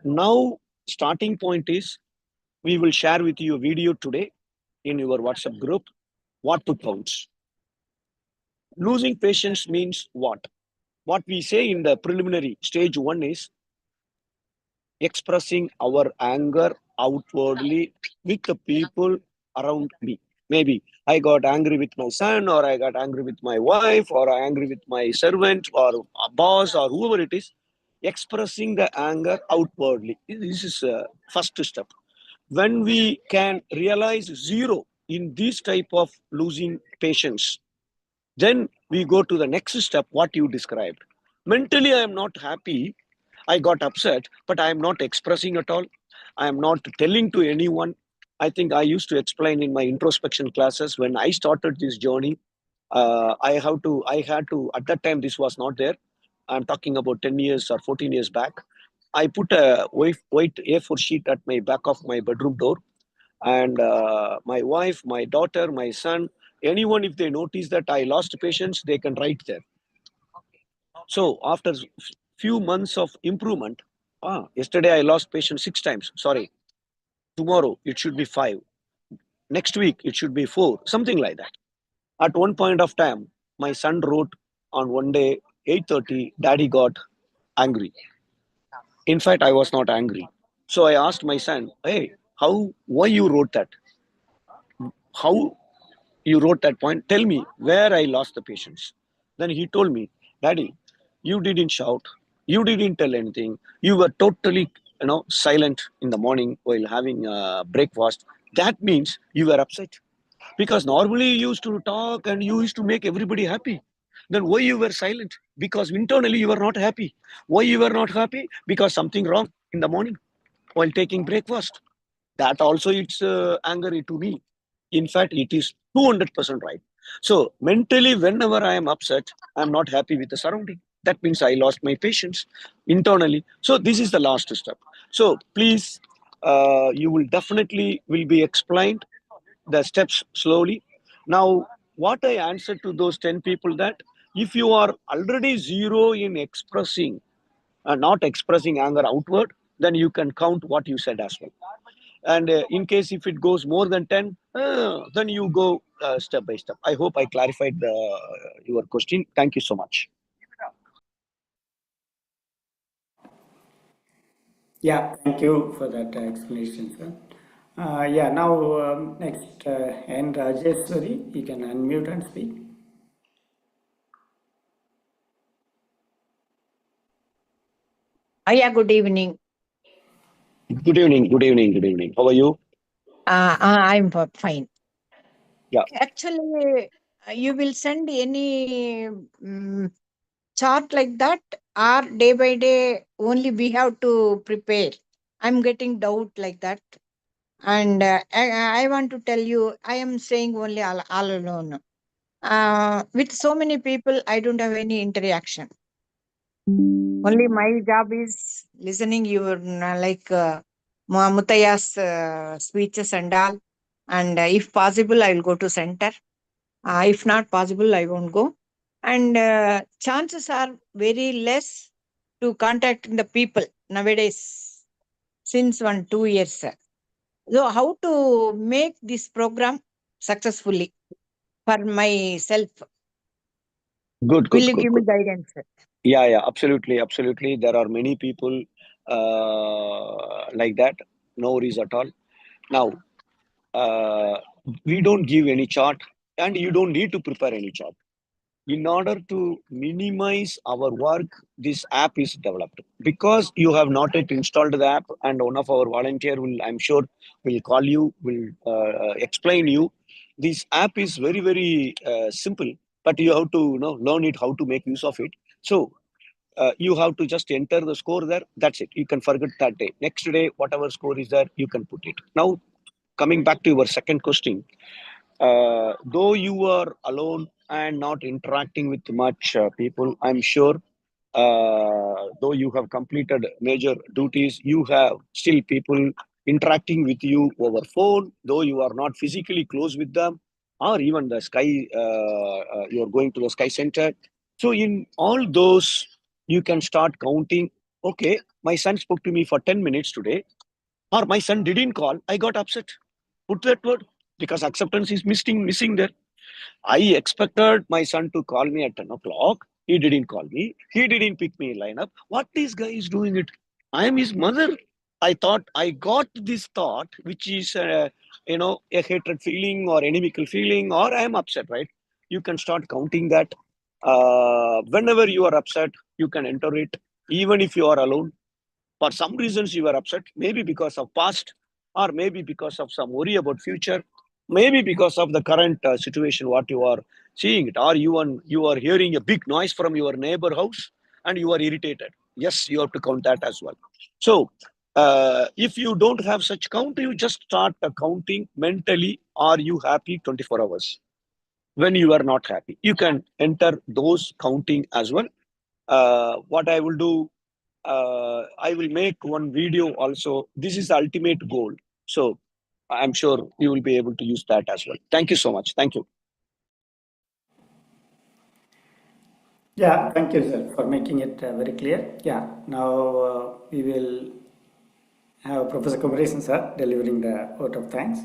Now, starting point is we will share with you a video today in your WhatsApp group. What to counts? Losing patience means what? What we say in the preliminary stage 1 is expressing our anger outwardly with the people around me. Maybe I got angry with my son, or I got angry with my wife, or I angry with my servant, or a boss, or whoever it is. Expressing the anger outwardly. This is first step. When we can realize zero in this type of losing patience, then we go to the next step, what you described. Mentally, I am not happy. I got upset, but I am not expressing at all. I am not telling to anyone. I think I used to explain in my introspection classes when I started this journey. I had to, at that time, this was not there. I'm talking about 10 years or 14 years back. I put a white A4 sheet at my back of my bedroom door, and my wife, my daughter, my son, anyone, if they notice that I lost patience, they can write there. So after few months of improvement, yesterday I lost patience 6 times. Sorry, tomorrow it should be 5. Next week it should be 4, something like that. At one point of time, my son wrote on one day, 8:30, Daddy got angry. In fact, I was not angry. So I asked my son, hey, why you wrote that? How you wrote that point? Tell me where I lost the patience. Then he told me, Daddy, you didn't shout. You didn't tell anything. You were totally, silent in the morning while having breakfast. That means you were upset. Because normally you used to talk and you used to make everybody happy. Then why you were silent? Because internally you were not happy. Why you were not happy? Because something wrong in the morning while taking breakfast. That also it's anger to me. In fact, it is 200% right. So mentally, whenever I am upset, I'm not happy with the surrounding. That means I lost my patience internally. So this is the last step. So please, you will definitely will be explained the steps slowly. Now, what I answered to those 10 people, that if you are already zero in expressing, not expressing anger outward, then you can count what you said as well. And in case if it goes more than 10, then you go step by step. I hope I clarified your question. Thank you so much. Yeah, thank you for that explanation, sir. Now next, N. Rajeswari, you can unmute and speak. Yeah, good evening. Good evening. Good evening. Good evening. How are you? I'm fine. Yeah. Actually, you will send any chart like that, or day by day only we have to prepare? I'm getting doubt like that. And I want to tell you, I am saying only all alone. With so many people, I don't have any interaction. Only my job is listening your Mutaya's speeches and all. And if possible, I will go to center. If not possible, I won't go. And chances are very less to contact the people nowadays since 1-2 years. So how to make this program successfully for myself? Good, Will good, you good, give me good. guidance? Yeah, absolutely, absolutely. There are many people like that. No worries at all. Now, we don't give any chart, and you don't need to prepare any chart. In order to minimize our work, this app is developed. Because you have not yet installed the app, and one of our volunteer will, I'm sure, will call you, will explain you. This app is very, very simple, but you have to learn it, how to make use of it. So you have to just enter the score there. That's it. You can forget that day. Next day, whatever score is there, you can put it. Now, coming back to your second question, though you are alone and not interacting with much people, I'm sure, though you have completed major duties, you have still people interacting with you over phone, though you are not physically close with them, or even the sky, you're going to the sky center. So in all those, you can start counting, okay, my son spoke to me for 10 minutes today, or my son didn't call, I got upset. Put that word, because acceptance is missing there. I expected my son to call me at 10 o'clock. He didn't call me. He didn't pick me in lineup. What this guy is doing it? I am his mother. I thought I got this thought, which is a hatred feeling or inimical feeling, or I am upset, right? You can start counting that. Whenever you are upset, you can enter it, even if you are alone. For some reasons you are upset, maybe because of past, or maybe because of some worry about future, maybe because of the current situation what you are seeing it, or you are hearing a big noise from your neighbor house and you are irritated. Yes, you have to count that as well. So if you don't have such count, you just start counting mentally. Are you happy 24 hours? When you are not happy, you can enter those counting as well. What I will do, I will make one video also. This is the ultimate goal. So I'm sure you will be able to use that as well. Thank you so much. Thank you. Yeah, thank you, sir, for making it very clear. Yeah, now we will have Professor Kumaresan, sir, delivering the vote of thanks.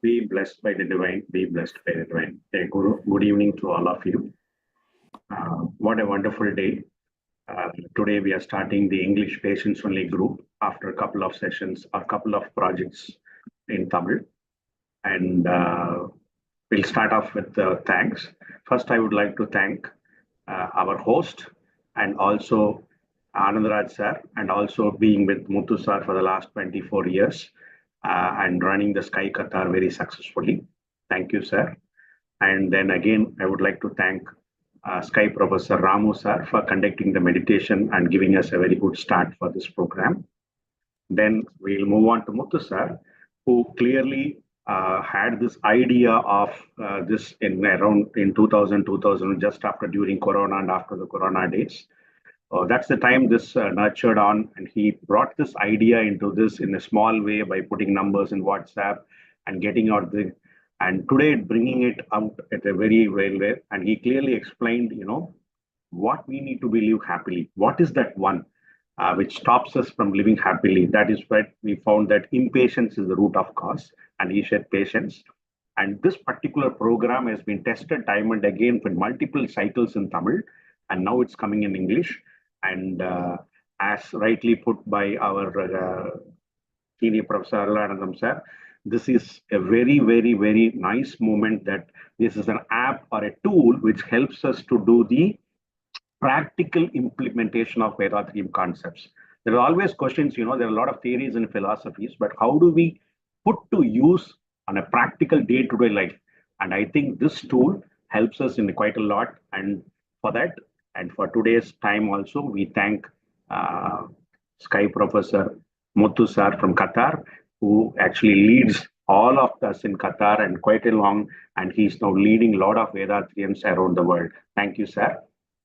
Be blessed by the divine, be blessed by the divine. Good evening to all of you. What a wonderful day. Today we are starting the English Patients Only group after a couple of sessions or couple of projects in Tamil. And we'll start off with thanks. First, I would like to thank our host and also Anandaraj sir, and also being with Muthu sir for the last 24 years and running the Sky Qatar very successfully. Thank you, sir. And then again, I would like to thank Sky Professor Ramu sir for conducting the meditation and giving us a very good start for this program. Then we'll move on to Muthu sir, who clearly had this idea of this in 2000, just after during Corona and after the Corona days. That's the time this nurtured on, and he brought this idea into this in a small way by putting numbers in WhatsApp and getting out the, and today bringing it out at a very well way. And he clearly explained, what we need to live happily. What is that one which stops us from living happily? That is what we found, that impatience is the root of cause, and he said patience. And this particular program has been tested time and again for multiple cycles in Tamil, and now it's coming in English. And as rightly put by our senior Professor Arlanandam sir, this is a very, very, very nice moment that this is an app or a tool which helps us to do the practical implementation of Vedatrim concepts. There are always questions, there are a lot of theories and philosophies, but how do we put to use on a practical day-to-day life? And I think this tool helps us in quite a lot. And for that, and for today's time also, we thank Sky Professor Muthu sir from Qatar, who actually leads all of us in Qatar and quite a long, and he's now leading a lot of Vedatrians around the world. Thank you, sir.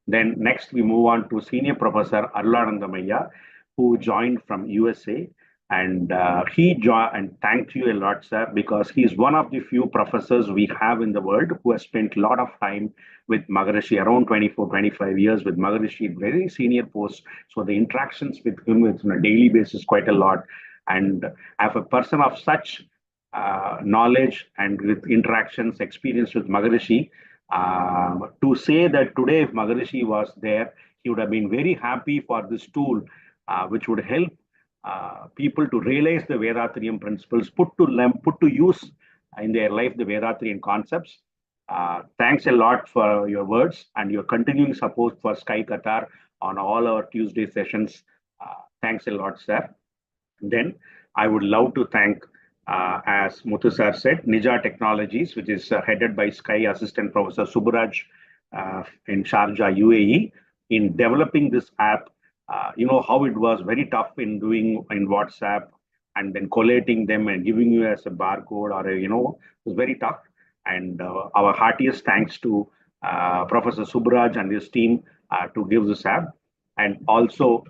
Then next we move on to Senior Professor Arulanandamaya, who joined from USA. And he joined, and thank you a lot, sir, because he's one of the few professors we have in the world who has spent a lot of time with Maharishi, around 24, 25 years with Maharishi, very senior post. So the interactions with him is on a daily basis quite a lot. And as a person of such knowledge and with interactions, experience with Maharishi, to say that today if Maharishi was there, he would have been very happy for this tool, which would help people to realize the Vedatrian principles, put to use in their life the Vedatrian concepts. Thanks a lot for your words and your continuing support for Sky Qatar on all our Tuesday sessions. Thanks a lot, sir. Then I would love to thank, as Muthu sir said, Nija Technologies, which is headed by Sky Assistant Professor Subraj in Sharjah, UAE, in developing this app. You know how it was very tough in doing in WhatsApp and then collating them and giving you as a barcode or it was very tough. And our heartiest thanks to Professor Subraj and his team to give this app, and also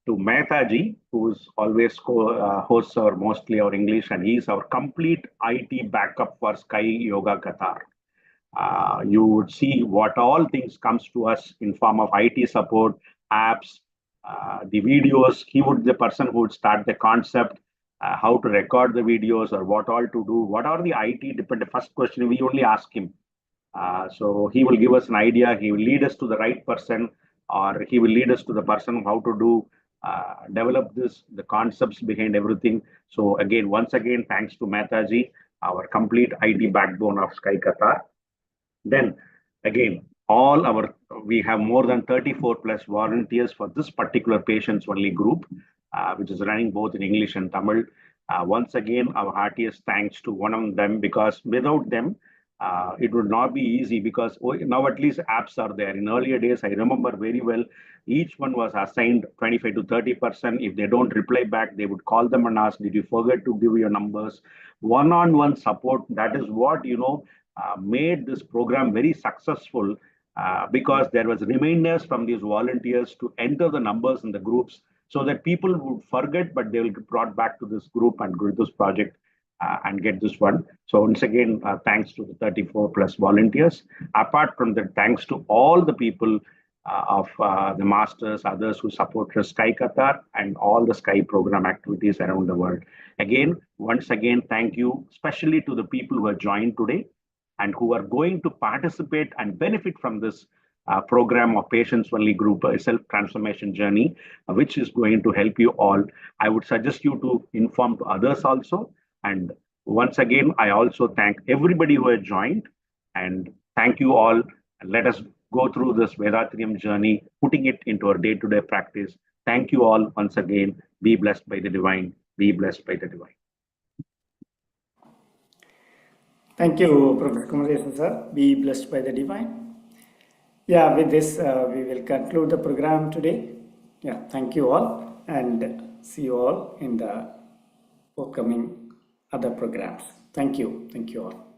to Mehtaji, who's always hosts our mostly our English, and he's our complete IT backup for Sky Yoga Qatar. You would see what all things comes to us in form of IT support, apps, the videos. He would the person who would start the concept, how to record the videos or what all to do. What are the IT dependent? First question we only ask him. So he will give us an idea. He will lead us to the right person, or he will lead us to the person how to do develop the concepts behind everything. So again, once again, thanks to Mehtaji, our complete IT backbone of Sky Qatar. Then again, we have more than 34 plus volunteers for this particular patients only group, which is running both in English and Tamil. Once again, our heartiest thanks to one of them, because without them, it would not be easy, because now at least apps are there. In earlier days, I remember very well, each one was assigned 25 to 30%. If they don't reply back, they would call them and ask, did you forget to give your numbers? One-on-one support, that is what, made this program very successful, because there was reminders from these volunteers to enter the numbers in the groups, so that people would forget, but they will be brought back to this group and go to this project and get this one. So once again, thanks to the 34 plus volunteers. Apart from that, thanks to all the people of the masters, others who support Sky Qatar and all the Sky program activities around the world. Again, once again, thank you, especially to the people who have joined today and who are going to participate and benefit from this program of Patients Only Group Self-Transformation Journey, which is going to help you all. I would suggest you to inform to others also. And once again, I also thank everybody who has joined, and thank you all. Let us go through this Vedatrium journey, putting it into our day-to-day practice. Thank you all once again. Be blessed by the divine. Be blessed by the divine. Thank you, Professor Kumaresan sir. Be blessed by the divine. Yeah, with this, we will conclude the program today. Yeah, thank you all, and see you all in the upcoming other programs. Thank you all.